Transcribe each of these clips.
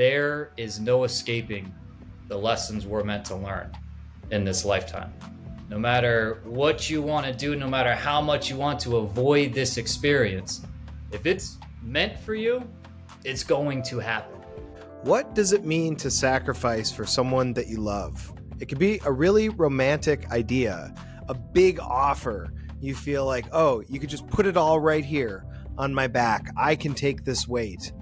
there is no escaping the lessons we're meant to learn in this lifetime. No matter what you want to do, no matter how much you want to avoid this experience, if it's meant for you, it's going to happen. What does it mean to sacrifice for someone that you love? It could be a really romantic idea, a big offer. You feel like, oh, you could just put it all right here on my back. I can take this weight.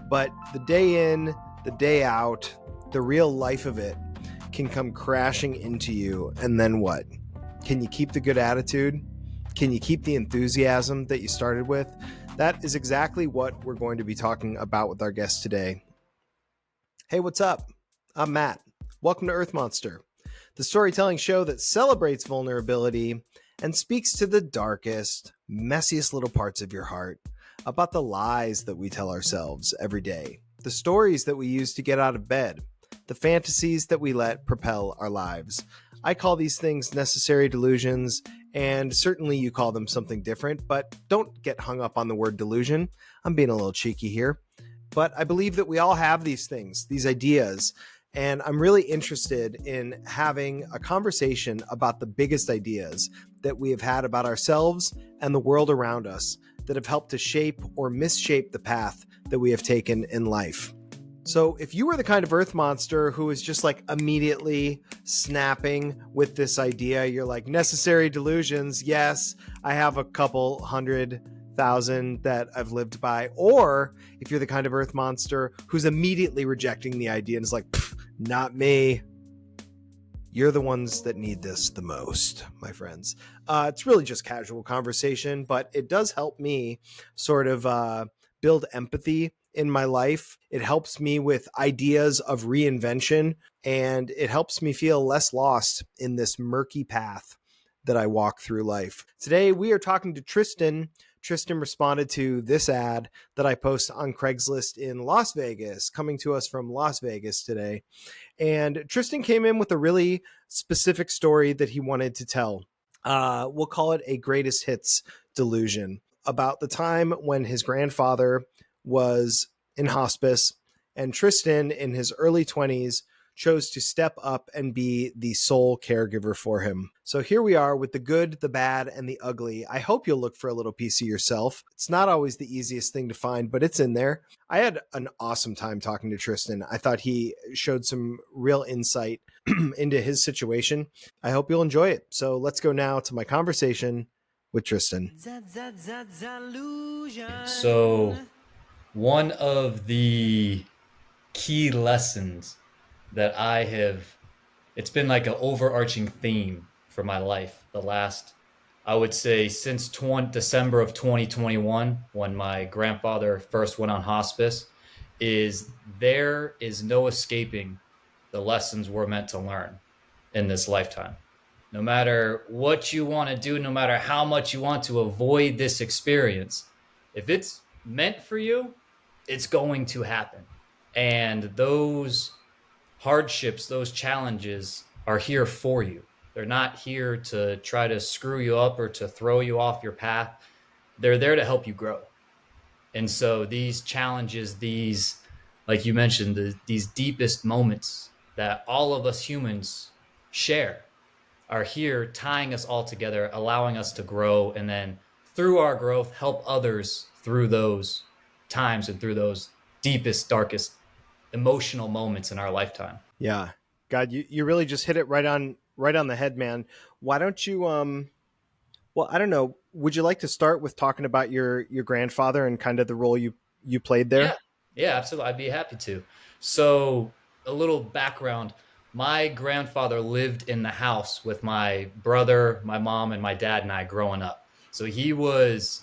But the day in, the day out, the real life of it can come crashing into you. And then what? Can you keep the good attitude? Can you keep the enthusiasm that you started with? That is exactly what we're going to be talking about with our guest today. Hey, what's up? I'm Matt. Welcome to Earth Monster, the storytelling show that celebrates vulnerability and speaks to the darkest, messiest little parts of your heart about the lies that we tell ourselves every day, the stories that we use to get out of bed, the fantasies that we let propel our lives. I call these things necessary delusions, and certainly you call them something different, but don't get hung up on the word delusion. I'm being a little cheeky here. But I believe that we all have these things, these ideas, and I'm really interested in having a conversation about the biggest ideas that we have had about ourselves and the world around us that have helped to shape or misshape the path that we have taken in life. So if you were the kind of Earth Monster who is just like immediately snapping with this idea, you're like, necessary delusions, yes, I have a couple 100,000 that I've lived by. Or if you're the kind of Earth Monster who's immediately rejecting the idea and is like, not me, you're the ones that need this the most, my friends. It's really just casual conversation, but it does help me sort of build empathy in my life. It helps me with ideas of reinvention, and it helps me feel less lost in this murky path that I walk through life. Today, we are talking to Tristan. Tristan responded to this ad that I post on Craigslist in Las Vegas, coming to us from Las Vegas today. And Tristan came in with a really specific story that he wanted to tell. We'll call it a greatest hits delusion about the time when his grandfather was in hospice, and Tristan, in his early 20s, chose to step up and be the sole caregiver for him. So here we are with the good, the bad, and the ugly. I hope you'll look for a little piece of yourself. It's not always the easiest thing to find, but it's in there. I had an awesome time talking to Tristan. I thought he showed some real insight into his situation. I hope you'll enjoy it. So let's go now to my conversation with Tristan. So one of the key lessons that it's been like an overarching theme for my life the last, I would say, since December of 2021, when my grandfather first went on hospice, is there is no escaping the lessons we're meant to learn in this lifetime. No matter what you want to do, no matter how much you want to avoid this experience, if it's meant for you, it's going to happen. And those hardships, those challenges are here for you. They're not here to try to screw you up or to throw you off your path. They're there to help you grow. And so these challenges, like you mentioned, these deepest moments that all of us humans share are here tying us all together, allowing us to grow, and then through our growth, help others through those times and through those deepest, darkest emotional moments in our lifetime. Yeah. God, you really just hit it right on the head, man. Why don't you, well, I don't know. Would you like to start with talking about your grandfather and kind of the role you played there? Yeah, absolutely. I'd be happy to. So a little background. My grandfather lived in the house with my brother, my mom, and my dad and I growing up. So he was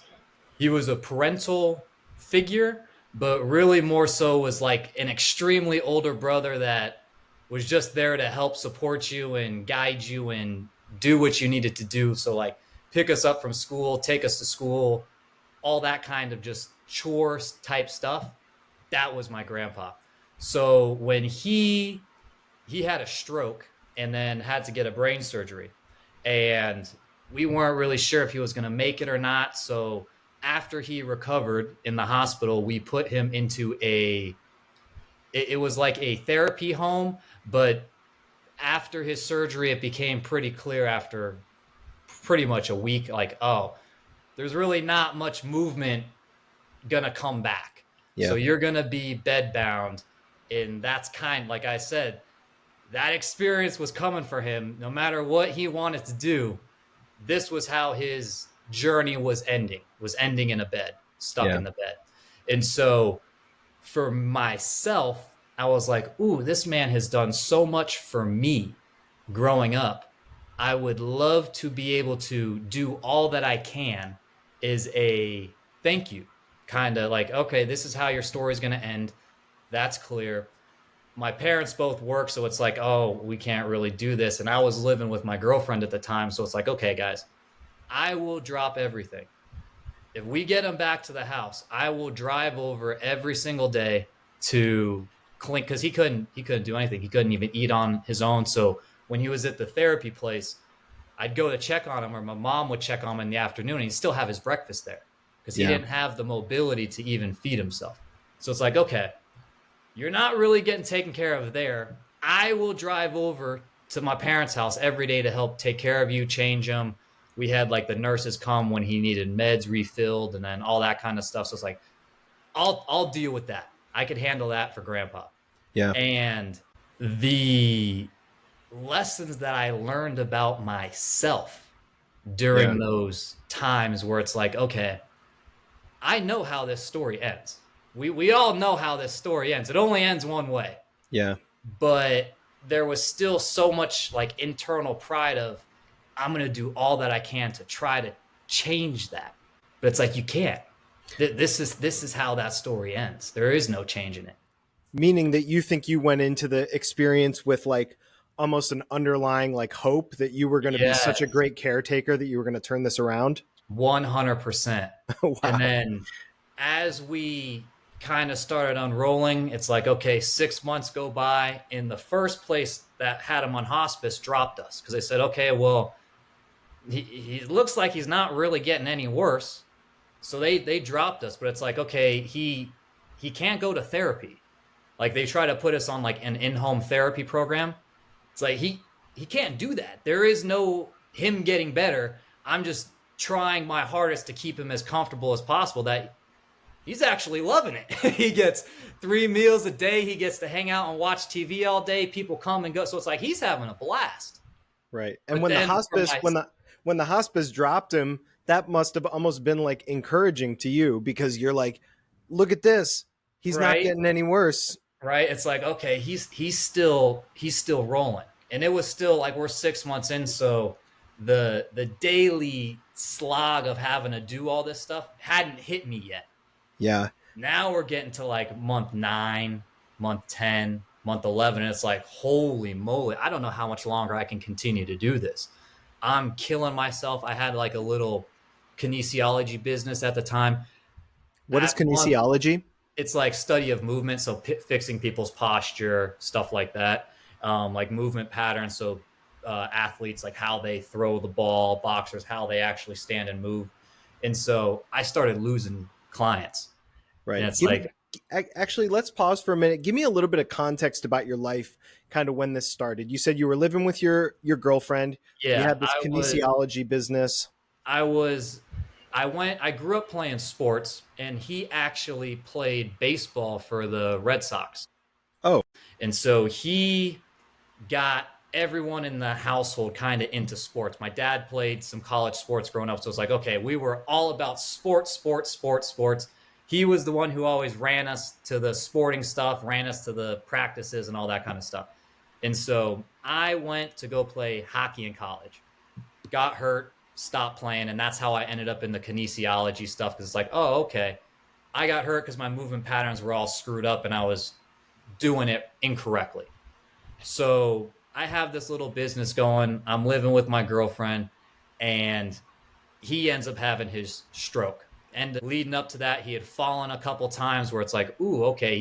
a parental figure, but really more so was like an extremely older brother that was just there to help support you and guide you and do what you needed to do. So like pick us up from school, take us to school, all that kind of just chores type stuff. That was my grandpa. So when he had a stroke and then had to get a brain surgery, and we weren't really sure if he was going to make it or not. So after he recovered in the hospital, we put him into it was like a therapy home, but after his surgery, it became pretty clear after pretty much a week, like, oh, there's really not much movement gonna come back. So Yeah. you're gonna be bed bound. And that's kind, like I said, that experience was coming for him. No matter what he wanted to do, this was how his journey was ending in a bed, stuck Yeah. in the bed. And so for myself, I was like, ooh, this man has done so much for me growing up. I would love to be able to do all that I can is a thank you. Kind of like, okay, this is how your story's going to end. That's clear. My parents both work, so it's like, oh, we can't really do this. And I was living with my girlfriend at the time, so it's like, okay, guys, I will drop everything. If we get him back to the house, I will drive over every single day to clean, because he couldn't do anything. He couldn't even eat on his own. So when he was at the therapy place, I'd go to check on him, or my mom would check on him in the afternoon, and he'd still have his breakfast there because he Yeah. didn't have the mobility to even feed himself. So it's like, okay, you're not really getting taken care of there. I will drive over to my parents' house every day to help take care of you, change him. We had like the nurses come when he needed meds refilled and then all that kind of stuff. So it's like, I'll deal with that. I could handle that for grandpa. Yeah. And the lessons that I learned about myself Yeah. during those times where it's like, okay, I know how this story ends. We all know how this story ends. It only ends one way. Yeah. But there was still so much like internal pride of I'm going to do all that I can to try to change that. But it's like you can't. This is how that story ends. There is no changing it. Meaning that you think you went into the experience with like almost an underlying like hope that you were going to be such a Yes, great caretaker that you were going to turn this around. 100%. And Wow. then as we kind of started unrolling, it's like, okay, 6 months go by. And the first place that had him on hospice dropped us because they said, okay, well, he looks like he's not really getting any worse. So they dropped us, but it's like, okay, he can't go to therapy. Like they try to put us on like an in-home therapy program. It's like he can't do that. There is no him getting better. I'm just trying my hardest to keep him as comfortable as possible that he's actually loving it. He gets 3 meals a day. He gets to hang out and watch TV all day. People come and go. So it's like he's having a blast. Right. And But when the then for hospice my when the hospice dropped him, that must have almost been like encouraging to you because you're like, look at this. He's not right, getting any worse. right, it's like okay, he's still rolling, and it was still like we're 6 months in, so the daily slog of having to do all this stuff hadn't hit me yet. Yeah. Now we're getting to like month 9, month 10, month 11, and it's like, holy moly, I don't know how much longer I can continue to do this. I'm killing myself. I had like a little kinesiology business at the time. What is At month, kinesiology? it's like study of movement, so fixing people's posture, stuff like that, like movement patterns. So athletes, like how they throw the ball, boxers, how they actually stand and move. And so I started losing clients, and Right. it's like, Actually, let's pause for a minute. Give me a little bit of context about your life, kind of when this started. You said you were living with your girlfriend. You yeah, had this kinesiology business. I was, I grew up playing sports, and he actually played baseball for the Red Sox. Oh, And so he got everyone in the household kind of into sports. My dad played some college sports growing up. So it's like, okay, we were all about sports, sports, sports, sports. He was the one who always ran us to the sporting stuff, ran us to the practices and all that kind of stuff. And so I went to go play hockey in college, got hurt, stopped playing. And that's how I ended up in the kinesiology stuff. Cause it's like, oh, okay. I got hurt because my movement patterns were all screwed up and I was doing it incorrectly. So I have this little business going. I'm living with my girlfriend, and he ends up having his stroke. And leading up to that, he had fallen a couple times where it's like, ooh, okay,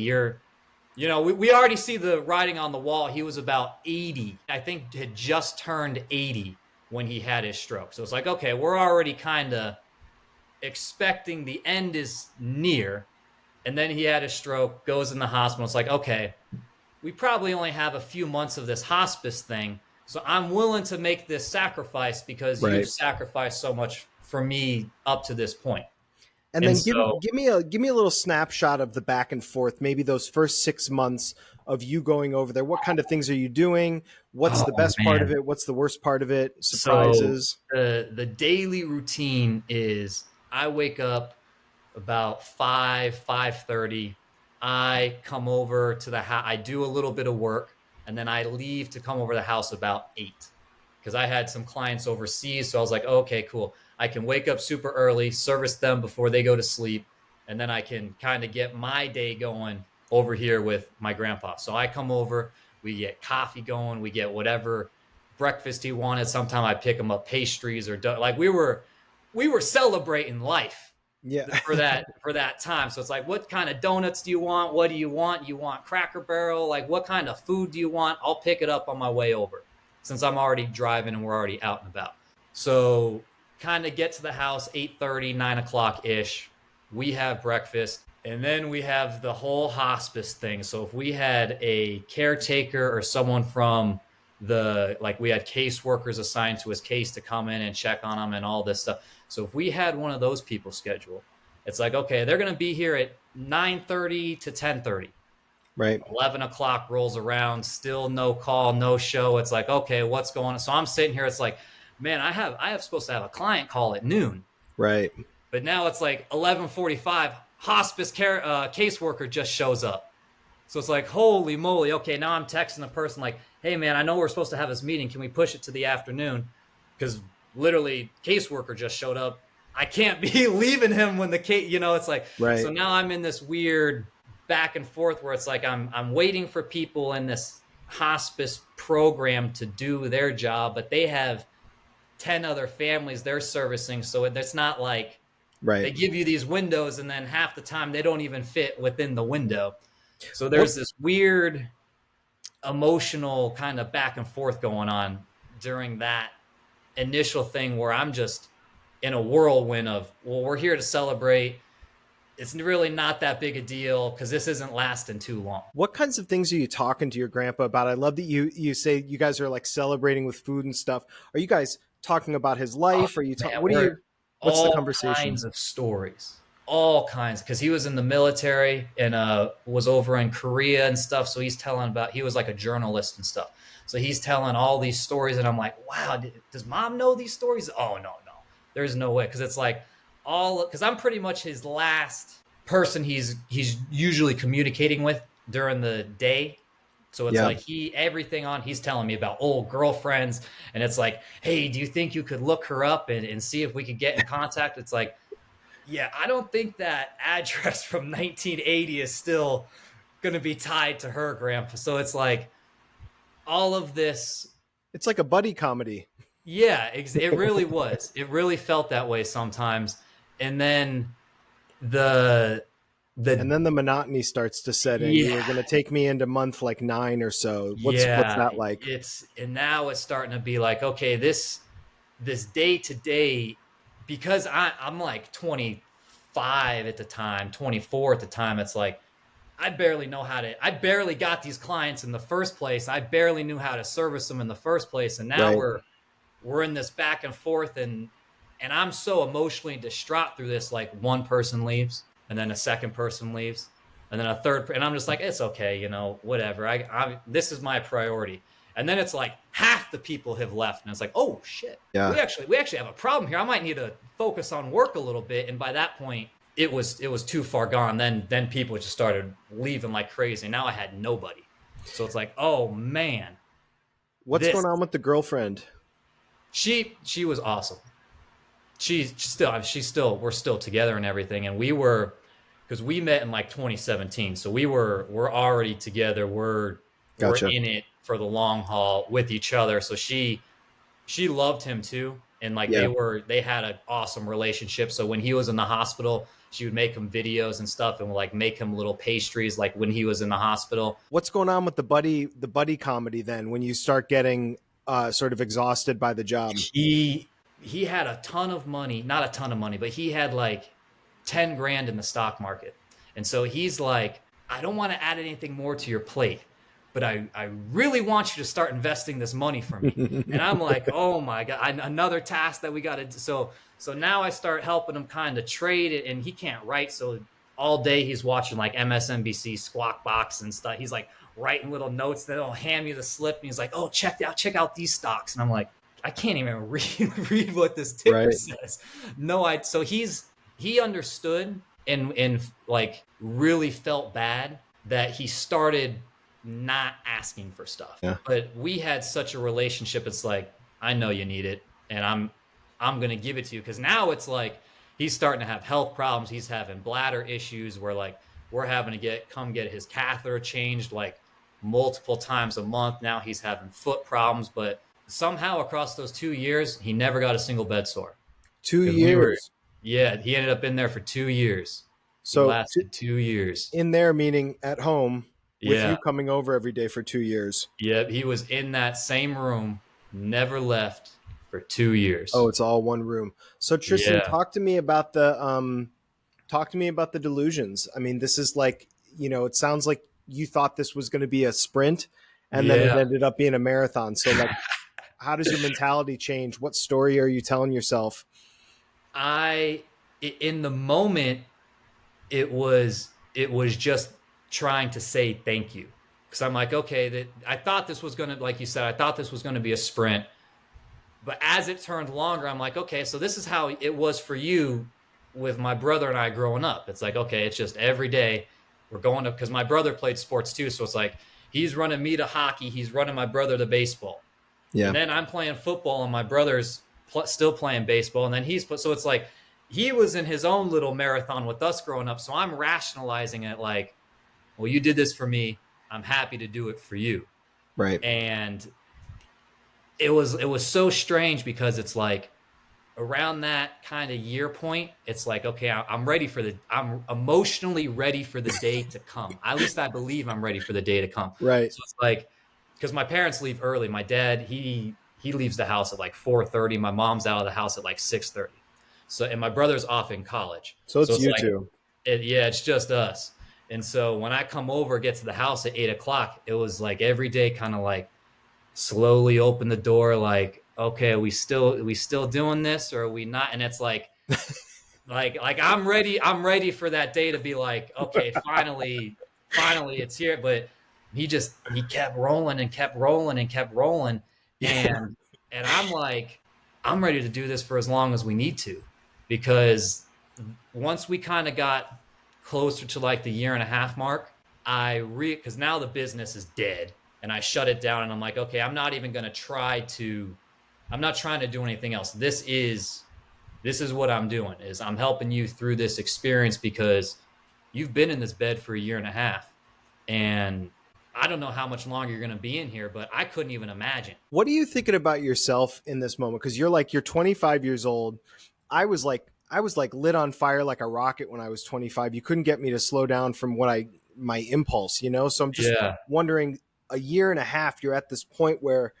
we already see the writing on the wall. He was about 80, I think had just turned 80 when he had his stroke. So it's like, okay, we're already kind of expecting the end is near. And then he had a stroke, goes in the hospital. It's like, okay, we probably only have a few months of this hospice thing. So I'm willing to make this sacrifice because you've Right. sacrificed so much for me up to this point. And And then give so, give me a little snapshot of the back and forth, maybe those first 6 months of you going over there. What kind of things are you doing? What's the oh best part of man. it? What's the worst part of it? So Surprises? the daily routine is I wake up about 5:30. I come over to the house. I do a little bit of work, and then I leave to come over to the house about 8 because I had some clients overseas. So I was like, okay, cool. I can wake up super early, service them before they go to sleep, and then I can kind of get my day going over here with my grandpa. So I come over, we get coffee going, we get whatever breakfast he wanted. Sometimes I pick him up pastries or like we were celebrating life Yeah. for that time. So it's like, what kind of donuts do you want? What do you want? You want Cracker Barrel? Like, what kind of food do you want? I'll pick it up on my way over since I'm already driving and we're already out and about. So kind of get to the house 8:30, 9 o'clock ish. We have breakfast. And then we have the whole hospice thing. So if we had a caretaker or someone from like we had caseworkers assigned to his case to come in and check on him and all this stuff. So if we had one of those people scheduled, it's like, okay, they're going to be here at 9:30 to 10:30. Right. 11 o'clock rolls around, still no call, no show. It's like, okay, what's going on? So I'm sitting here. It's like, man, I have supposed to have a client call at noon, Right. but now it's like 11:45. Hospice caseworker just shows up. So it's like, holy moly. Okay, now I'm texting the person like, hey, man, I know we're supposed to have this meeting. Can we push it to the afternoon? Because literally, caseworker just showed up. I can't be leaving him when the case, it's like, Right. so now I'm in this weird back and forth where it's like I'm waiting for people in this hospice program to do their job, but they have 10 other families they're servicing. So it's not like they Right. give you these windows and then half the time they don't even fit within the window. So What there's this weird emotional kind of back and forth going on during that initial thing where I'm just in a whirlwind of, well, we're here to celebrate. It's really not that big a deal because this isn't lasting too long. what kinds of things are you talking to your grandpa about? I love that you say you guys are like celebrating with food and stuff. Are you guys talking about his Oh, life? Are you man, what are we're you what's the all conversation? kinds of stories, all kinds, because he was in the military and was over in Korea and stuff. So he's telling about, he was like a journalist and stuff. So he's telling all these stories, and I'm like, wow, does mom know these stories? Oh, no, no, there's no way. Because it's like because I'm pretty much his last person he's usually communicating with during the day. So it's Yeah. like he's telling me about old girlfriends, and it's like, hey, do you think you could look her up and see if we could get in contact? It's like, yeah, I don't think that address from 1980 is still going to be tied to her grandpa. So it's like all of this. It's like a buddy comedy. Yeah, it really was. It really felt that way sometimes. And then the And the then the monotony starts to set in. You were yeah, going to take me into month like 9 or so. What's yeah, that like? and now it's starting to be like, okay, this day to day, because I'm like 25 at the time, 24 at the time. It's like I barely got these clients in the first place. I barely knew how to service them in the first place. And now Right. we're in this back and forth, and I'm so emotionally distraught through this. Like one person leaves, and then a second person leaves, and then a third, and I'm just like, it's okay, whatever. This is my priority. And then it's like half the people have left, and it's like, oh shit, Yeah. we actually have a problem here. I might need to focus on work a little bit. And by that point, it was too far gone. Then people just started leaving like crazy. Now I had nobody. So it's like, oh man, What's this going on with the girlfriend? she was awesome. We're still together and everything. And because we met in like 2017, so we're already together. We're Gotcha. in it for the long haul with each other. So she loved him too, and like Yeah. they had an awesome relationship. So when he was in the hospital, she would make him videos and stuff, and like make him little pastries like when he was in the hospital. What's going on with the buddy comedy then when you start getting sort of exhausted by the job? He had a ton of money, not a ton of money, but he had like 10 grand in the stock market. And so he's like, I don't want to add anything more to your plate, but I really want you to start investing this money for me. And I'm like, oh my God, another task that we got to do. So now I start helping him kind of trade it, and he can't write. So all day he's watching like MSNBC Squawk Box and stuff. He's like writing little notes. Then he'll hand me the slip, and he's like, oh, check out these stocks. And I'm like, I can't even read what this ticker says. No, so he understood and like really felt bad that he started not asking for stuff. Yeah. But we had such a relationship. It's like, I know you need it, and I'm going to give it to you. Because now it's like he's starting to have health problems. He's having bladder issues where like we're having to come get his catheter changed like multiple times a month. Now he's having foot problems, but somehow across those 2 years, he never got a single bed sore. 2 years. Yeah, he ended up in there for 2 years. He So lasted 2 years. in there, meaning at home with Yeah. you coming over every day for 2 years. Yeah, he was in that same room, never left for 2 years. Oh, it's all one room. So Tristan, Yeah. talk to me about the delusions. I mean, this is like, it sounds like you thought this was going to be a sprint, and then it Yeah. ended up being a marathon. So like, how does your mentality change? What story are you telling yourself? In the moment, it was just trying to say thank you. Because I'm like, okay, I thought this was going to, like you said, I thought this was going to be a sprint. But as it turned longer, I'm like, okay, so this is how it was for you with my brother and I growing up. It's like, okay, it's just every day we're going to, because my brother played sports too. So it's like, he's running me to hockey. He's running my brother to baseball. Yeah. And then I'm playing football and my brother's still playing baseball. And then so it's like, he was in his own little marathon with us growing up. So I'm rationalizing it like, well, you did this for me. I'm happy to do it for you. Right. And it was so strange because it's like around that kind of year point, it's like, okay, I'm emotionally ready for the day to come. At least I believe I'm ready for the day to come. Right. So it's like, because my parents leave early. My dad, he leaves the house at like 4:30. My mom's out of the house at like 6:30. So, and my brother's off in college. So it's you like, two. It's just us. And so when I come over, get to the house at 8:00, it was like every day kind of like slowly open the door, like, okay, are we still doing this or are we not? And it's like, like I'm ready for that day to be like, okay, finally it's here. But he kept rolling and kept rolling and kept rolling. And I'm like, I'm ready to do this for as long as we need to, because once we kind of got closer to like the 1.5 year mark, because now the business is dead and I shut it down and I'm like, okay, I'm not trying to do anything else. This is what I'm doing, is I'm helping you through this experience because you've been in this bed for 1.5 years and I don't know how much longer you're going to be in here, but I couldn't even imagine. What are you thinking about yourself in this moment? Because you're 25 years old. I was like lit on fire like a rocket when I was 25. You couldn't get me to slow down from my impulse, So I'm just wondering, 1.5 years, you're at this point where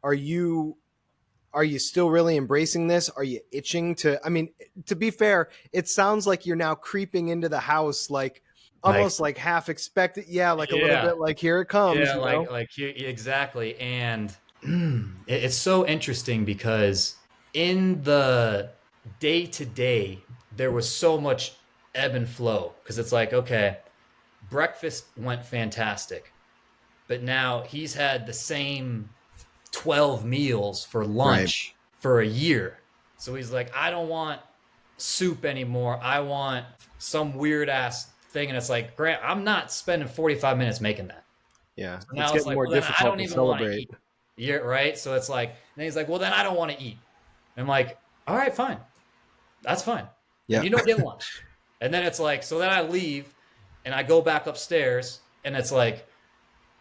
are you still really embracing this? Are you itching to be fair, it sounds like you're now creeping into the house, like almost like half expected. Yeah. Like a little bit like, here it comes. Yeah. Like exactly. And it's so interesting because in the day to day, there was so much ebb and flow, because it's like, okay, breakfast went fantastic, but now he's had the same 12 meals for lunch for a year. So he's like, I don't want soup anymore. I want some weird ass thing. And it's like, Grant, I'm not spending 45 minutes making that. Yeah. So now it's getting more difficult to celebrate. Yeah. Right. So it's like, then he's like, well, then I don't want to eat. And I'm like, all right, fine. That's fine. Yeah. And you don't get lunch. And then it's like, so then I leave and I go back upstairs and it's like,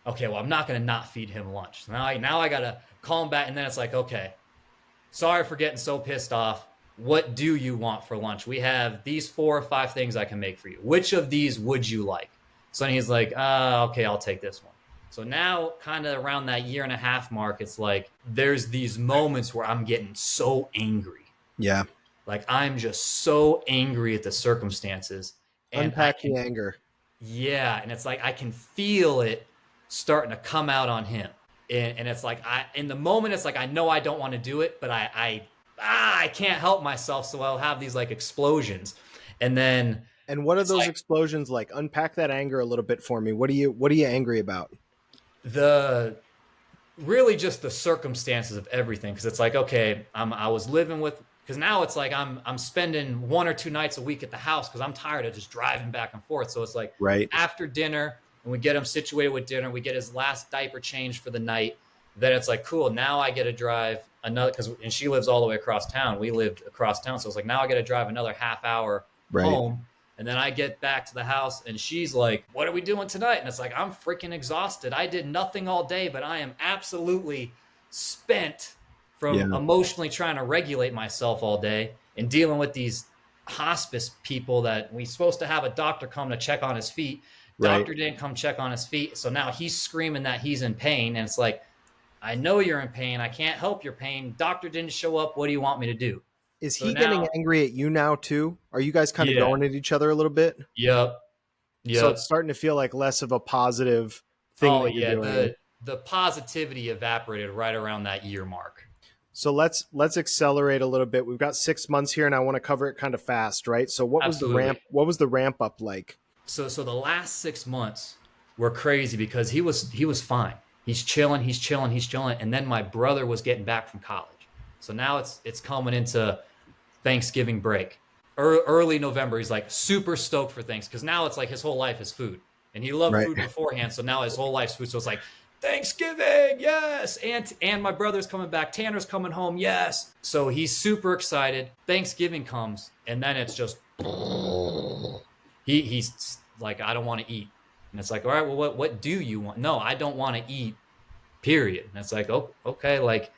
okay, well, I'm not going to not feed him lunch. Now I got to call him back. And then it's like, okay, sorry for getting so pissed off. What do you want for lunch? We have these 4 or 5 things I can make for you. Which of these would you like? So then he's like, okay, I'll take this one. So now kind of around that 1.5 year mark, it's like, there's these moments where I'm getting so angry. Yeah. Like I'm just so angry at the circumstances. And I Unpack the can, anger. yeah, and it's like I can feel it starting to come out on him. And it's like in the moment it's like I know I don't want to do it, but I can't help myself, so I'll have these like explosions. And then And what are it's those like explosions like? Unpack that anger a little bit for me. What are you angry about? the really just the circumstances of everything, because it's like, okay, I was living with, because now it's like I'm spending 1 or 2 nights a week at the house because I'm tired of just driving back and forth. So it's like Right. after dinner, and we get him situated with dinner, we get his last diaper changed for the night. Then it's like, cool, now I get to drive another, because and she lives all the way across town, we lived across town, so it's like now I get to drive another half hour Right. home. And then I get back to the house and she's like, what are we doing tonight? And it's like, I'm freaking exhausted. I did nothing all day, but I am absolutely spent from Yeah. emotionally trying to regulate myself all day and dealing with these hospice people that we supposed to have a doctor come to check on his feet. Right. Doctor didn't come check on his feet. So now he's screaming that he's in pain. And it's like, I know you're in pain. I can't help your pain. Doctor didn't show up. What do you want me to do? Is So he getting now, angry at you now too? Are you guys kind of yeah, going at each other a little bit? yep, So it's yep. starting to feel like less of a positive thing Oh that you're yeah, doing. the positivity evaporated right around that year mark. So let's accelerate a little bit. We've got 6 months here, and I want to cover it kind of fast, right? So what was the Absolutely. ramp? What was the ramp up like? So the last 6 months were crazy because he was fine. He's chilling, he's chilling, he's chilling. And then my brother was getting back from college. So now it's coming into Thanksgiving break. Early November, he's like super stoked for things because now it's like his whole life is food. And he loved Right. food beforehand, so now his whole life's food. So it's like Thanksgiving, yes. And my brother's coming back. Tanner's coming home, yes. So he's super excited. Thanksgiving comes, and then it's just he's like, I don't want to eat. And it's like, all right, well, what do you want? No, I don't want to eat. Period. And it's like, oh, okay, like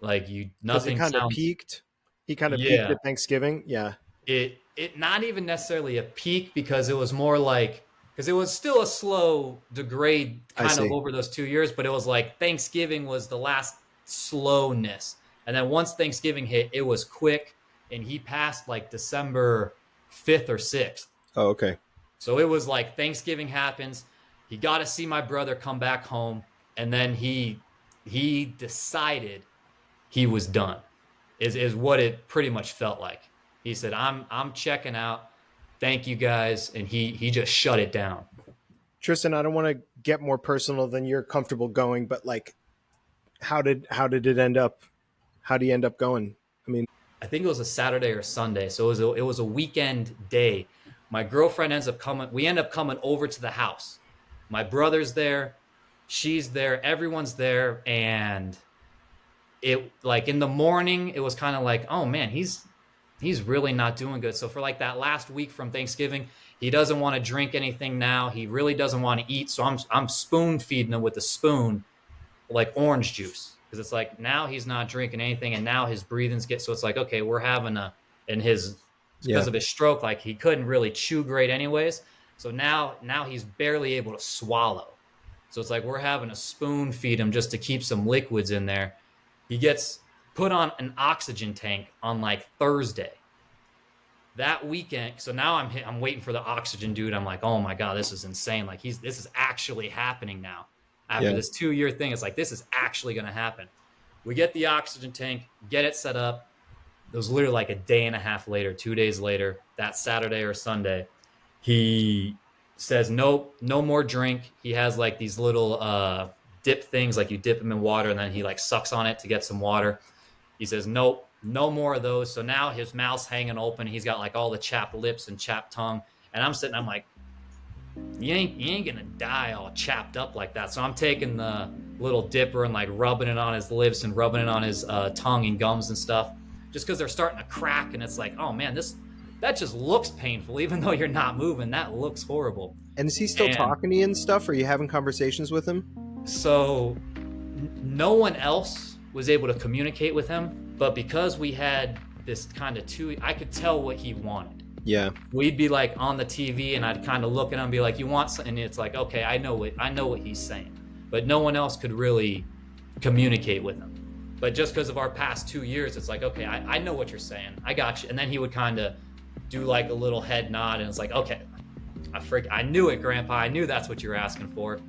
you, Because it nothing kind of sounds. peaked. He kind of peaked Yeah, at Thanksgiving. Yeah. it not even necessarily a peak because it was more like, because it was still a slow degrade I kind of see. over those 2 years, but it was like Thanksgiving was the last slowness. And then once Thanksgiving hit, it was quick, and he passed like December 5th or 6th. Oh, okay. So it was like Thanksgiving happens, he got to see my brother come back home, and then he decided he was done. Is what it pretty much felt like. He said, I'm checking out. Thank you guys. And he just shut it down. Tristan, I don't want to get more personal than you're comfortable going, but like, how did it end up? How do you end up going? I mean, I think it was a Saturday or Sunday. So it was a weekend day. My girlfriend ends up coming. We end up coming over to the house. My brother's there. She's there. Everyone's there. And it, like, in the morning, it was kind of like, oh man, he's really not doing good. So for like that last week from Thanksgiving, he doesn't want to drink anything now. He really doesn't want to eat. So I'm spoon feeding him with a spoon, like orange juice, because it's like now he's not drinking anything, and now his breathing's get, so it's like, okay, we're having a, and his, because yeah. of his stroke, like he couldn't really chew great anyways. So now he's barely able to swallow. So it's like we're having a spoon feed him just to keep some liquids in there. He gets put on an oxygen tank on like Thursday. That weekend, so now I'm waiting for the oxygen dude. I'm like, oh my god, this is insane. Like this is actually happening now. After Yeah. this 2 year thing, it's like this is actually going to happen. We get the oxygen tank, get it set up. It was literally like a day and a half later, 2 days later, that Saturday or Sunday, he says, nope, no more drink. He has like these little dip things, like you dip them in water and then he like sucks on it to get some water. He says, nope, no more of those. So now his mouth's hanging open. He's got like all the chapped lips and chapped tongue. And I'm sitting, I'm like, you ain't gonna die all chapped up like that. So I'm taking the little dipper and like rubbing it on his lips and rubbing it on his tongue and gums and stuff, just because they're starting to crack. And it's like, oh man, that just looks painful, even though you're not moving. That looks horrible. And is he still And talking to you and stuff? Are you having conversations with him? so no one else was able to communicate with him, but because we had this kind of I could tell what he wanted. Yeah. We'd be like on the TV and I'd kind of look at him and be like, you want something? And it's like, okay, I know what he's saying, but no one else could really communicate with him. But just because of our past 2 years, it's like, okay, I know what you're saying. I got you. And then he would kind of do like a little head nod and it's like, okay, I knew it, Grandpa. I knew that's what you were asking for.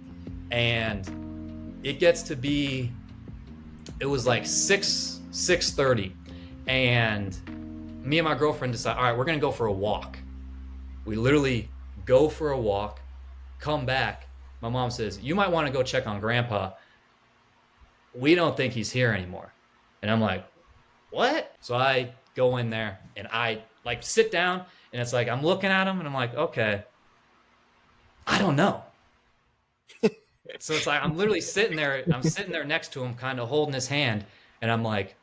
And it gets to be, it was like 6:30, and me and my girlfriend decide, all right, we're gonna go for a walk. We literally go for a walk, come back. My mom says, you might want to go check on Grandpa. We don't think he's here anymore. And I'm like, what? So I go in there and I like sit down, and it's like I'm looking at him and I'm like, okay, I don't know. So it's like I'm literally sitting there, I'm sitting there next to him, kind of holding his hand, and I'm like,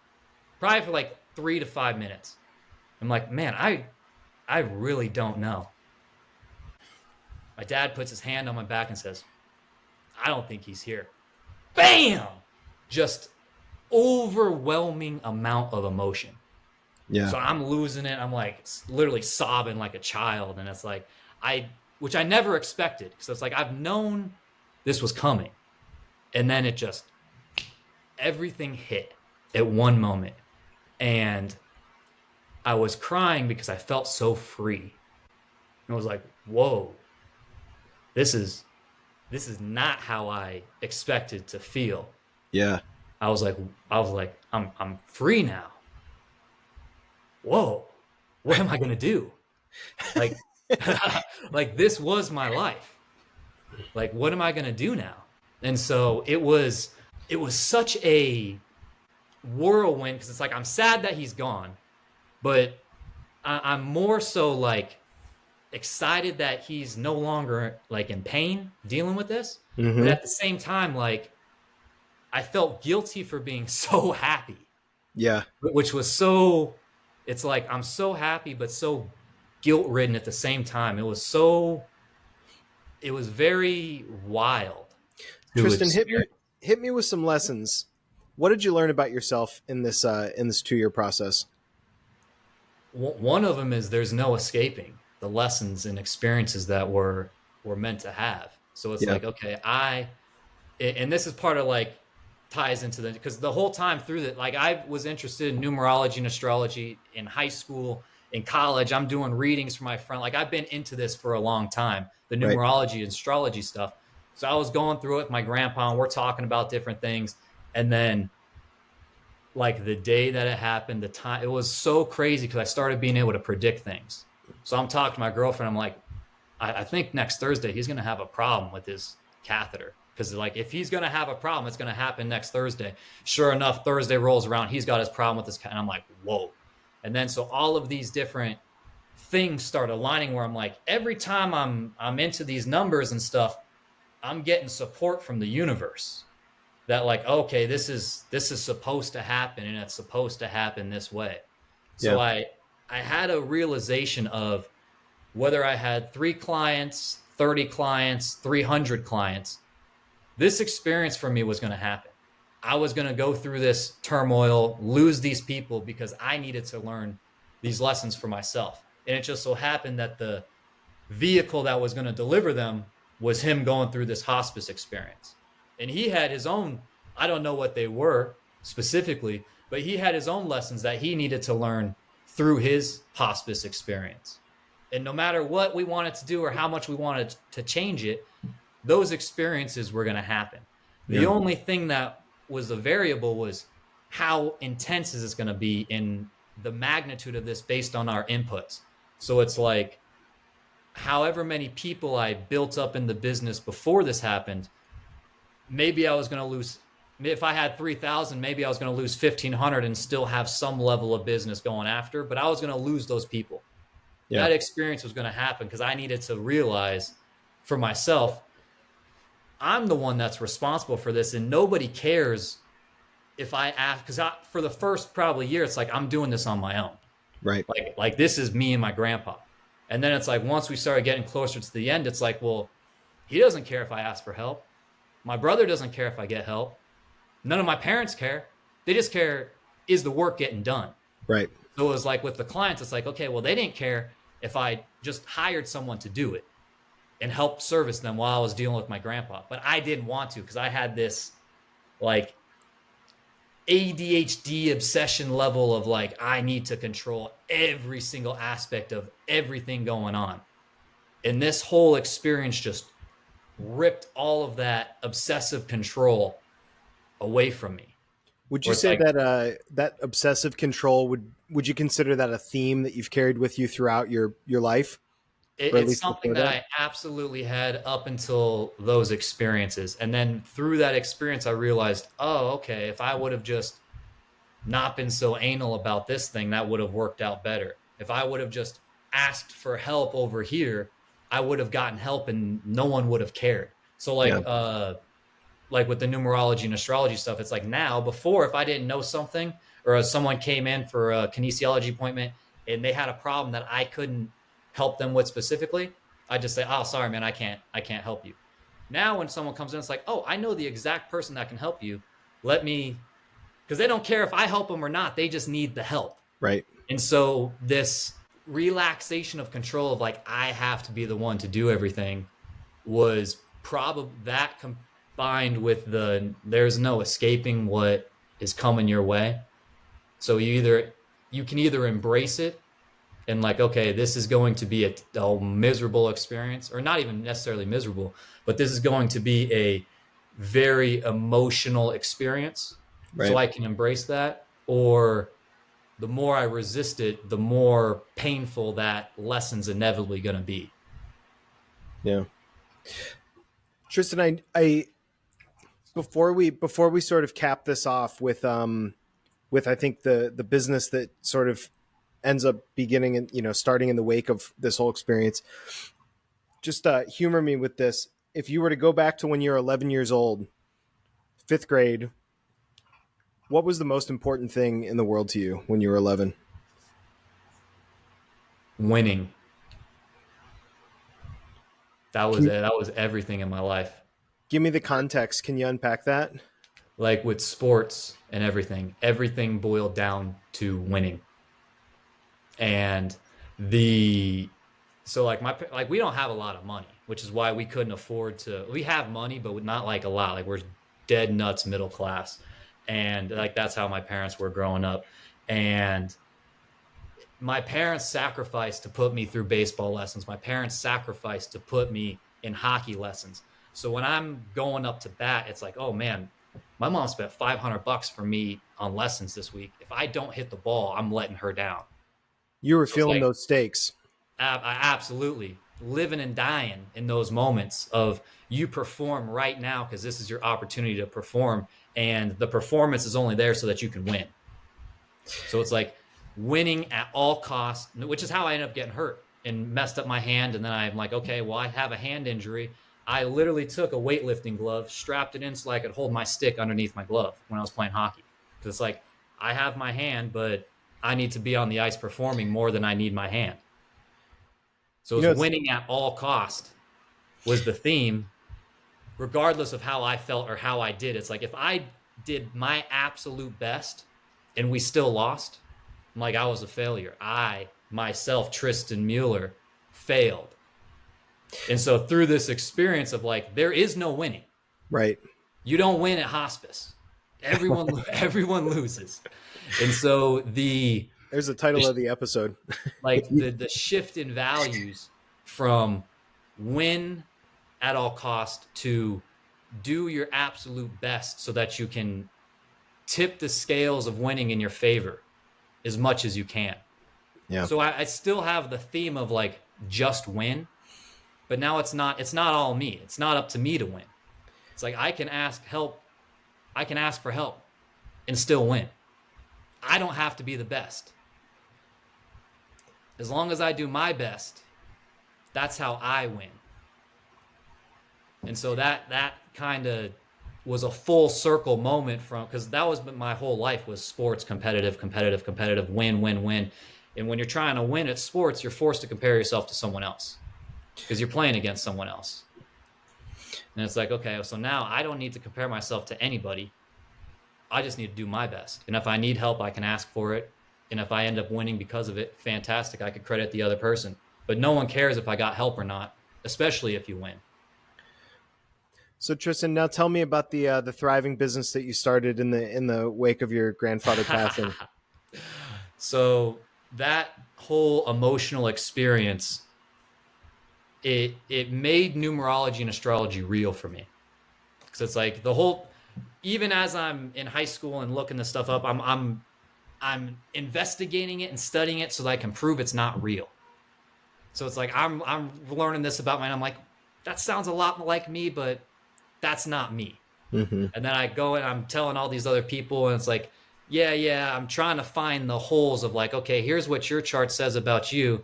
probably for like 3 to 5 minutes. I'm like, man, I really don't know. My dad puts his hand on my back and says, I don't think he's here. Bam! Just overwhelming amount of emotion. Yeah. So I'm losing it. I'm like literally sobbing like a child. And it's like, which I never expected. So it's like, I've known this was coming. And then it just, everything hit at one moment. And I was crying because I felt so free. And I was like, whoa, this is not how I expected to feel. Yeah. I was like, I'm free now. Whoa, what am I gonna do? Like, like this was my life. Like, what am I gonna do now? And so it was such a whirlwind, because it's like I'm sad that he's gone, but I'm more so like excited that he's no longer like in pain dealing with this. Mm-hmm. But at the same time, like I felt guilty for being so happy. Yeah. Which was so, it's like I'm so happy but so guilt ridden at the same time. It was very wild. Tristan, hit me with some lessons. What did you learn about yourself in this 2-year process? One of them is there's no escaping the lessons and experiences that we're meant to have. So it's like, okay, and this is part of like ties into because the whole time through that, like I was interested in numerology and astrology in high school, in college. I'm doing readings for my friend. Like I've been into this for a long time, the numerology and astrology stuff. So I was going through it with my grandpa, and we're talking about different things. And then like the day that it happened, the time, it was so crazy because I started being able to predict things. So I'm talking to my girlfriend. I'm like, I think next Thursday he's going to have a problem with his catheter. Because like if he's going to have a problem, it's going to happen next Thursday. Sure enough, Thursday rolls around. He's got his problem with his catheter. And I'm like, whoa. And then so all of these different things start aligning where I'm like, every time I'm into these numbers and stuff, I'm getting support from the universe. That like, okay, this is supposed to happen, and it's supposed to happen this way. So I had a realization of whether I had 3 clients, 30 clients, 300 clients, this experience for me was going to happen. I was going to go through this turmoil, lose these people because I needed to learn these lessons for myself. And it just so happened that the vehicle that was going to deliver them was him going through this hospice experience. And he had his own, I don't know what they were specifically, but he had his own lessons that he needed to learn through his hospice experience. And no matter what we wanted to do or how much we wanted to change it, those experiences were going to happen. The only thing that was the variable was how intense is this going to be in the magnitude of this based on our inputs. So it's like, however many people I built up in the business before this happened, maybe I was going to lose, if I had 3,000, maybe I was going to lose 1,500 and still have some level of business going after, but I was going to lose those people. Yeah. That experience was going to happen because I needed to realize for myself, I'm the one that's responsible for this, and nobody cares if I ask, because for the first probably year, it's like I'm doing this on my own. Right. Like this is me and my grandpa. And then it's like once we started getting closer to the end, it's like, well, he doesn't care if I ask for help. My brother doesn't care if I get help. None of my parents care. They just care, is the work getting done? Right. So it was like with the clients, it's like, okay, well, they didn't care if I just hired someone to do it and help service them while I was dealing with my grandpa. But I didn't want to because I had this like ADHD obsession level of like, I need to control every single aspect of everything going on. And this whole experience just ripped all of that obsessive control away from me. Would you Where it's say like, that that obsessive control would you consider that a theme that you've carried with you throughout your life, or at it's least something before that that? I absolutely had up until those experiences. And then through that experience, I realized, oh, okay, if I would have just not been so anal about this thing, that would have worked out better. If I would have just asked for help over here, I would have gotten help and no one would have cared. So Yeah, like with the numerology and astrology stuff, it's like now, before, if I didn't know something, or someone came in for a kinesiology appointment and they had a problem that I couldn't help them with specifically, I just say, oh, sorry, man, I can't help you. Now when someone comes in, it's like, oh, I know the exact person that can help you. Let me, because they don't care if I help them or not, they just need the help. right. And so this relaxation of control of like, I have to be the one to do everything, was probably that combined with the there's no escaping what is coming your way. So you can either embrace it and like, okay, this is going to be a miserable experience, or not even necessarily miserable, but this is going to be a very emotional experience, so Right. I can embrace that. Or the more I resist it, the more painful that lesson's inevitably going to be. Yeah. Tristan, I before we sort of cap this off with I think the business that sort of ends up beginning and starting in the wake of this whole experience. Just humor me with this. If you were to go back to when you're 11 years old, fifth grade, what was the most important thing in the world to you when you were 11? Winning. That Can was you it. That was everything in my life. give me the context? Can you unpack that? Like with sports and everything boiled down to winning. And the so like like we don't have a lot of money, which is why we couldn't afford to. We have money, but not like a lot. Like we're dead nuts middle class, and like that's how my parents were growing up. And my parents sacrificed to put me through baseball lessons. My parents sacrificed to put me in hockey lessons. So when I'm going up to bat, it's like, oh man, my mom spent $500 for me on lessons this week. If I don't hit the ball, I'm letting her down. You were So it's feeling like, those stakes. I absolutely living and dying in those moments of you perform right now because this is your opportunity to perform, and the performance is only there so that you can win. So it's like winning at all costs, which is how I ended up getting hurt and messed up my hand. And then I'm like, okay, well, I have a hand injury. I literally took a weightlifting glove, strapped it in so I could hold my stick underneath my glove when I was playing hockey. Because it's like, I have my hand, but I need to be on the ice performing more than I need my hand. So You it's know, it's winning at all cost was the theme, regardless of how I felt or how I did. It's like if I did my absolute best and we still lost, I'm like, I was a failure. I myself, Tristan Mueller, failed. And so through this experience of like, there is no winning. right. You don't win at hospice. Everyone loses. And so There's the title the of the episode. like the shift in values from win at all cost to do your absolute best so that you can tip the scales of winning in your favor as much as you can. Yeah. So I still have the theme of like just win, but now it's not all me. It's not up to me to win. It's like I can ask for help and still win. I don't have to be the best. As long as I do my best, that's how I win. And so that kind of was a full circle moment, from because that was my whole life was sports, competitive, win, win, win. And when you're trying to win at sports, you're forced to compare yourself to someone else because you're playing against someone else. And it's like, okay, so now I don't need to compare myself to anybody. I just need to do my best. And if I need help, I can ask for it. And if I end up winning because of it, fantastic. I could credit the other person. But no one cares if I got help or not, especially if you win. So Tristan, now tell me about the thriving business that you started in the wake of your grandfather passing. So that whole emotional experience it made numerology and astrology real for me, because it's like the whole, even as I'm in high school and looking this stuff up, I'm investigating it and studying it so that I can prove it's not real. So it's like I'm learning this about mine. I'm like, that sounds a lot like me, but that's not me. Mm-hmm. And then I go and I'm telling all these other people, and it's like, yeah, I'm trying to find the holes of like, okay, here's what your chart says about you.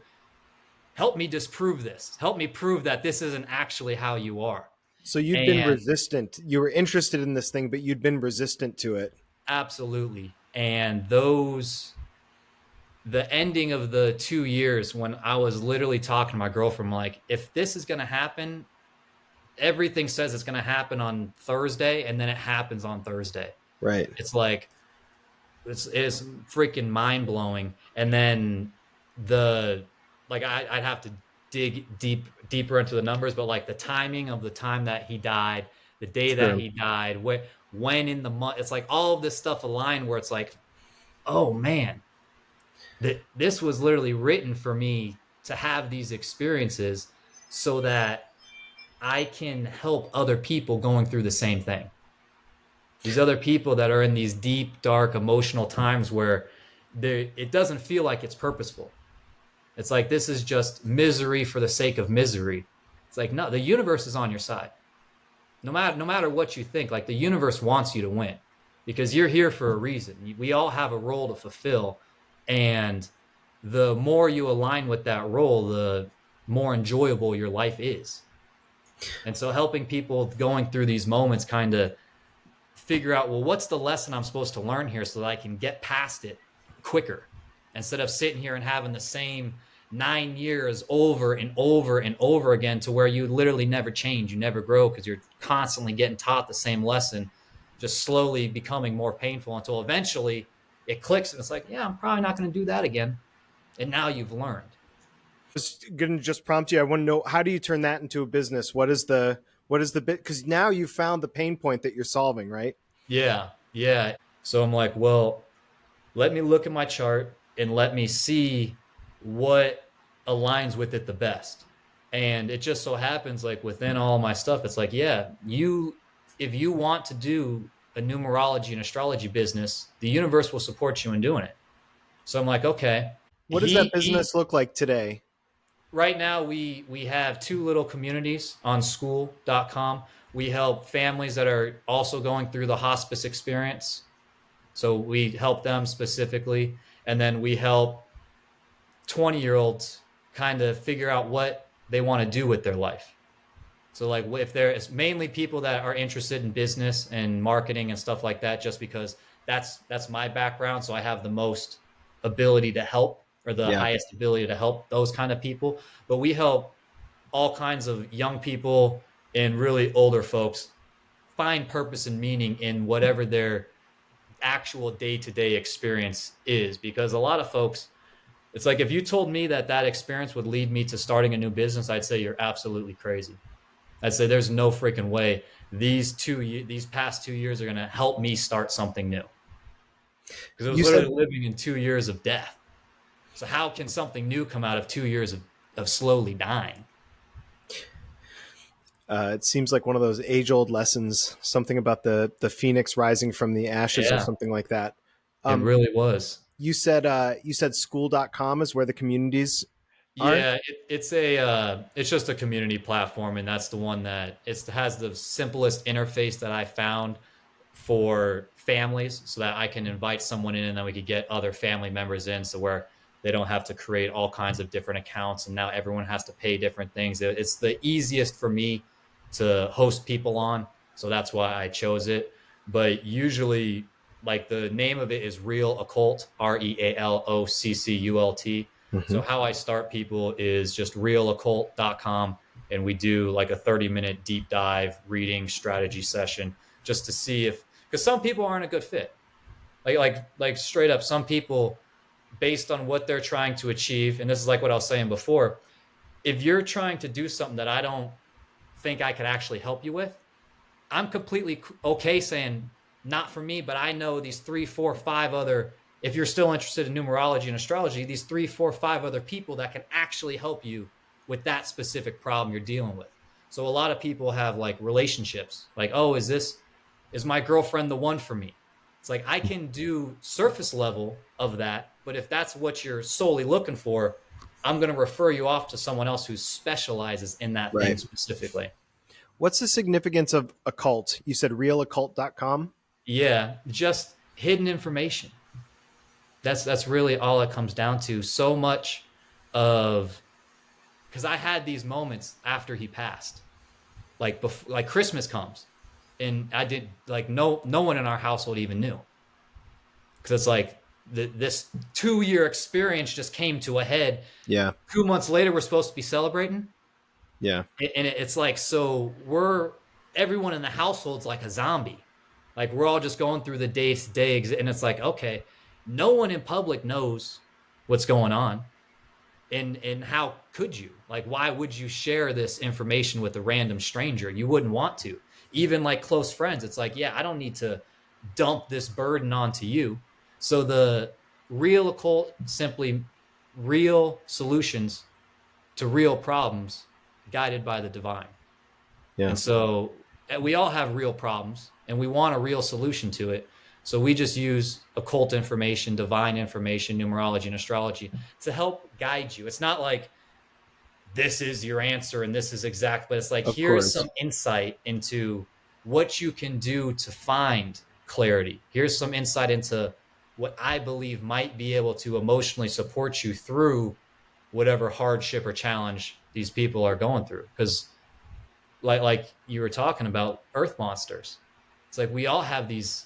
Help me disprove this. Help me prove that this isn't actually how you are. So you'd been And resistant. You were interested in this thing, but you'd been resistant to it. absolutely. And the ending of the 2 years when I was literally talking to my girlfriend, like, if this is going to happen, everything says it's going to happen on Thursday, and then it happens on Thursday. Right. It's like, it's freaking mind blowing. And then the, like, I'd have to dig deeper into the numbers, but like the timing of the time that he died, the day that True. he died, when in the month, it's like all of this stuff aligned where it's like, oh man, that this was literally written for me to have these experiences so that I can help other people going through the same thing. These other people that are in these deep, dark, emotional times where it doesn't feel like it's purposeful. It's like, this is just misery for the sake of misery. It's like, no, the universe is on your side. No matter what you think, like, the universe wants you to win because you're here for a reason. We all have a role to fulfill, and the more you align with that role, the more enjoyable your life is. And so helping people going through these moments kind of figure out, well, what's the lesson I'm supposed to learn here so that I can get past it quicker, instead of sitting here and having the same 9 years over and over and over again, to where you literally never change, you never grow, because you're constantly getting taught the same lesson, just slowly becoming more painful until eventually it clicks and it's like, yeah, I'm probably not going to do that again. And now you've learned. I was going to just prompt you. I want to know, how do you turn that into a business? What is the bit? Because now you found the pain point that you're solving, right? Yeah. So I'm like, well, let me look at my chart and let me see what aligns with it the best. And it just so happens, like, within all my stuff, it's like, yeah, if you want to do a numerology and astrology business, the universe will support you in doing it. So I'm like, okay. What does that He business look like today? Right now we have two little communities on school.com. We help families that are also going through the hospice experience. So we help them specifically. And then we help 20-year-olds kind of figure out what they want to do with their life. So, like, if it's mainly people that are interested in business and marketing and stuff like that, just because that's my background. So I have the most ability to help, or the Yeah. highest ability to help those kind of people. But we help all kinds of young people and really older folks find purpose and meaning in whatever their actual day-to-day experience is. Because a lot of folks, it's like, if you told me that experience would lead me to starting a new business, I'd say you're absolutely crazy. I'd say there's no freaking way these past 2 years are going to help me start something new, because it was You said literally living in 2 years of death. So how can something new come out of 2 years of slowly dying? it seems like one of those age-old lessons, something about the phoenix rising from the ashes or Yeah, something like that. it Um, really was. you said school.com is where the communities are. Yeah, it's just a community platform, and that's the one that has the simplest interface that I found for families, so that I can invite someone in and then we could get other family members in, so where they don't have to create all kinds of different accounts and now everyone has to pay different things. It's the easiest for me to host people on, so that's why I chose it. But usually, like, the name of it is Real Occult, REALOCCULT. Mm-hmm. So how I start people is just realoccult.com, and we do like a 30-minute deep dive reading strategy session, just to see if, because some people aren't a good fit. Like straight up, some people, based on what they're trying to achieve, and this is like what I was saying before, if you're trying to do something that I don't think I could actually help you with, I'm completely okay saying not for me, but I know these three, four, five other, if you're still interested in numerology and astrology, these three, four, five other people that can actually help you with that specific problem you're dealing with. So a lot of people have like relationships, like, oh, is my girlfriend the one for me? It's like I can do surface level of that, but if that's what you're solely looking for, I'm going to refer you off to someone else who specializes in that thing Right. specifically. What's the significance of occult? You said realoccult.com? Yeah, just hidden information. That's really all it comes down to. So much of because I had these moments after he passed, like before, like Christmas comes, and I did like no one in our household even knew because it's like this 2 year experience just came to a head. Yeah. 2 months later, we're supposed to be celebrating, Yeah. and it's like so we're everyone in the household's like a zombie. Like we're all just going through the day to day, and it's like okay, no one in public knows what's going on. And how could you, like, why would you share this information with a random stranger? You wouldn't want to. Even like close friends, it's like, yeah, I don't need to dump this burden onto you. So the real occult, simply real solutions to real problems guided by the divine. Yeah. And so we all have real problems and we want a real solution to it. So we just use occult information, divine information, numerology, and astrology to help guide you. It's not like this is your answer and this is exact, but it's like Of here's course. some insight into what you can do to find clarity. Here's some insight into what I believe might be able to emotionally support you through whatever hardship or challenge these people are going through. Because like you were talking about earth monsters, it's like we all have these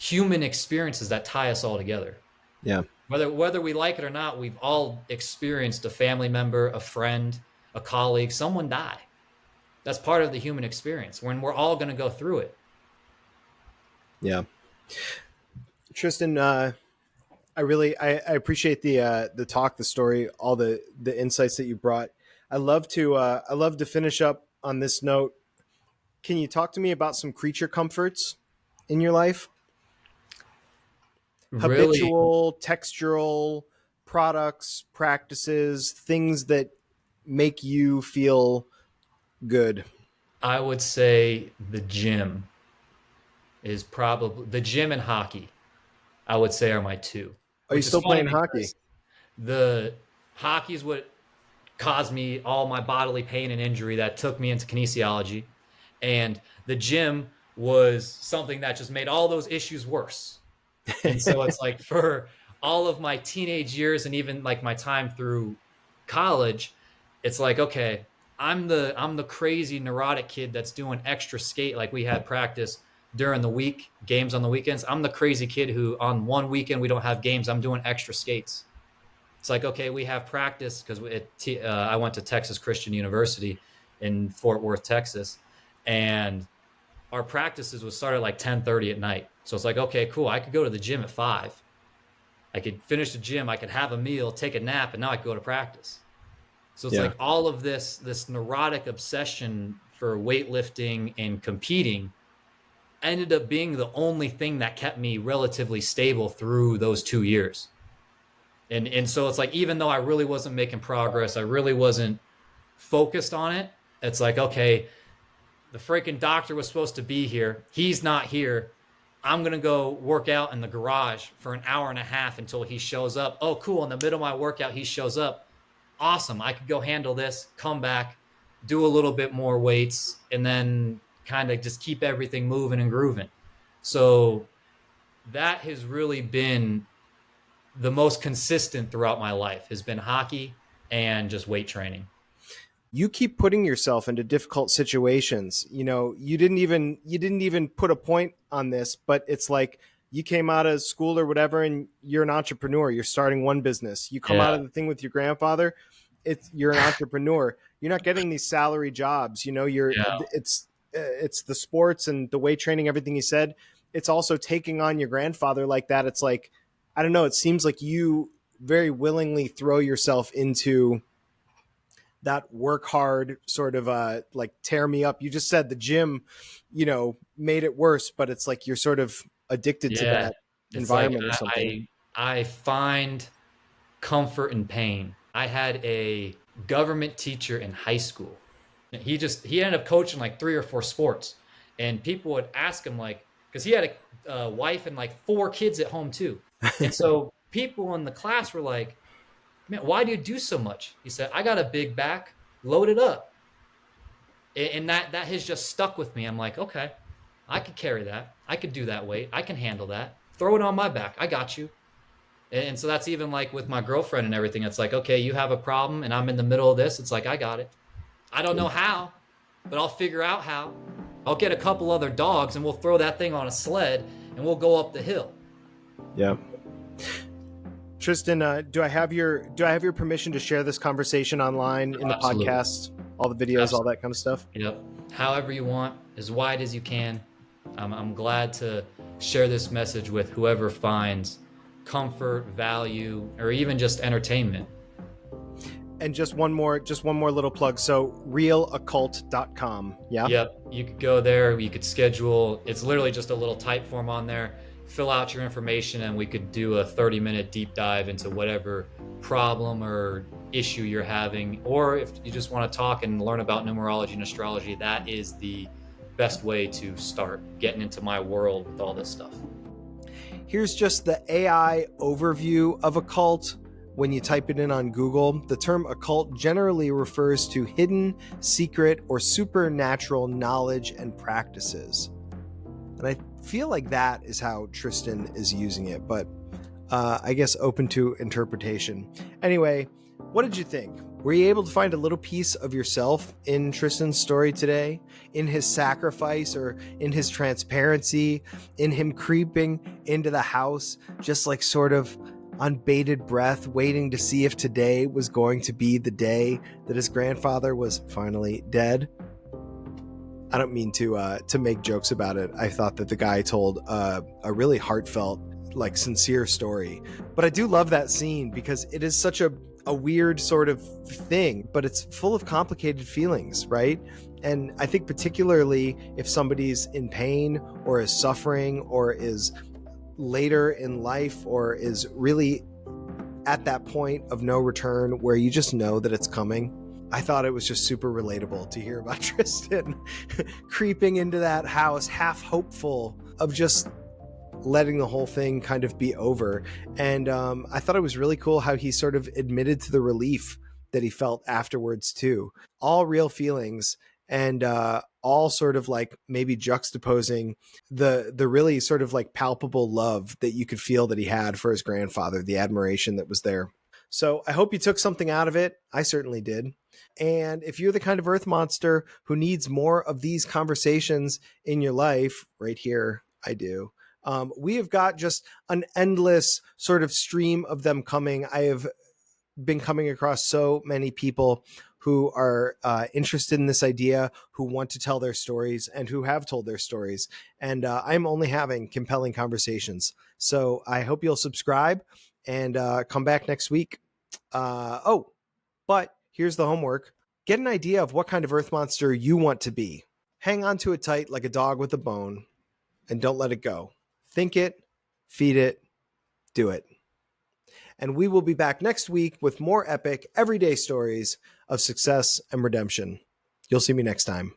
human experiences that tie us all together. Yeah. Whether we like it or not, we've all experienced a family member, a friend, a colleague, someone die. That's part of the human experience when we're all going to go through it. Yeah. Tristan, I appreciate the talk, the story, all the insights that you brought. I love to finish up on this note. Can you talk to me about some creature comforts in your life? Really, Habitual, textural products, practices, things that make you feel good. I would say the gym is probably the gym and hockey. I would say are my two, Are you which is still funny playing hockey? because the hockey is what caused me all my bodily pain and injury that took me into kinesiology. And the gym was something that just made all those issues worse. And so it's like for all of my teenage years and even like my time through college, it's like, okay, I'm the crazy neurotic kid that's doing extra skate. Like we had practice during the week, games on the weekends. I'm the crazy kid who on one weekend we don't have games. I'm doing extra skates. It's like, okay, we have practice because I went to Texas Christian University in Fort Worth, Texas, and our practices would start at like 10:30 at night. So it's like, okay, cool. I could go to the gym at 5. I could finish the gym. I could have a meal, take a nap, and now I could go to practice. So it's Yeah. like all of this neurotic obsession for weightlifting and competing ended up being the only thing that kept me relatively stable through those 2 years. And so it's like even though I really wasn't making progress, I really wasn't focused on it. It's like, okay, the freaking doctor was supposed to be here. He's not here. I'm going to go work out in the garage for an hour and a half until he shows up. Oh, cool. In the middle of my workout, he shows up. Awesome. I could go handle this, come back, do a little bit more weights, and then kind of just keep everything moving and grooving. So that has really been the most consistent throughout my life has been hockey and just weight training. You keep putting yourself into difficult situations. You know, you didn't even put a point on this, but it's like you came out of school or whatever and you're an entrepreneur. You're starting one business. You come out Yeah. of the thing with your grandfather, you're an entrepreneur. You're not getting these salary jobs, you know, Yeah. it's the sports and the weight training, everything he said. It's also taking on your grandfather like that. It's like I don't know, it seems like you very willingly throw yourself into that work hard sort of like tear me up. You just said the gym, you know, made it worse, but it's like you're sort of addicted to Yeah. that It's like environment or something. I find comfort in pain. I had a government teacher in high school. He ended up coaching like 3 or 4 sports, and people would ask him like, because he had a wife and like 4 kids at home too, and so people in the class were like, "Man, why do you do so much?" He said, "I got a big back, load it up," and that has just stuck with me. I'm like, okay, I could carry that, I could do that weight, I can handle that. Throw it on my back, I got you. And so that's even like with my girlfriend and everything. It's like, okay, you have a problem and I'm in the middle of this. It's like, I got it. I don't know how, but I'll figure out how. I'll get a couple other dogs and we'll throw that thing on a sled and we'll go up the hill. Yeah. Tristan, do I have your permission to share this conversation online in the Absolutely. podcast, all the videos, all that kind of stuff? Yep. However you want, as wide as you can. I'm glad to share this message with whoever finds comfort, value, or even just entertainment. And just one more little plug. So realoccult.com. Yeah. Yep. You could go there. You could schedule. It's literally just a little type form on there. Fill out your information, and we could do a 30-minute deep dive into whatever problem or issue you're having. Or if you just want to talk and learn about numerology and astrology, that is the best way to start getting into my world with all this stuff. Here's just the AI overview of occult. When you type it in on Google, the term occult generally refers to hidden, secret, or supernatural knowledge and practices. And I feel like that is how Tristan is using it, but I guess open to interpretation. Anyway, what did you think? Were you able to find a little piece of yourself in Tristan's story today? In his sacrifice, or in his transparency, in him creeping into the house, just like sort of on bated breath, waiting to see if today was going to be the day that his grandfather was finally dead? I don't mean to make jokes about it. I thought that the guy told a really heartfelt, like sincere story. But I do love that scene because it is such a weird sort of thing, but it's full of complicated feelings, right? And I think particularly if somebody's in pain or is suffering or is later in life or is really at that point of no return where you just know that it's coming. I thought it was just super relatable to hear about Tristan creeping into that house, half hopeful of just letting the whole thing kind of be over. And I thought it was really cool how he sort of admitted to the relief that he felt afterwards too. All real feelings, and all sort of like maybe juxtaposing the really sort of like palpable love that you could feel that he had for his grandfather, the admiration that was there. So I hope you took something out of it. I certainly did. And if you're the kind of earth monster who needs more of these conversations in your life, right here, I do. We have got just an endless sort of stream of them coming. I have been coming across so many people who are interested in this idea, who want to tell their stories, and who have told their stories. And I'm only having compelling conversations. So I hope you'll subscribe and come back next week. But here's the homework. Get an idea of what kind of earth monster you want to be. Hang on to it tight like a dog with a bone, and don't let it go. Think it, feed it, do it. And we will be back next week with more epic, everyday stories of success and redemption. You'll see me next time.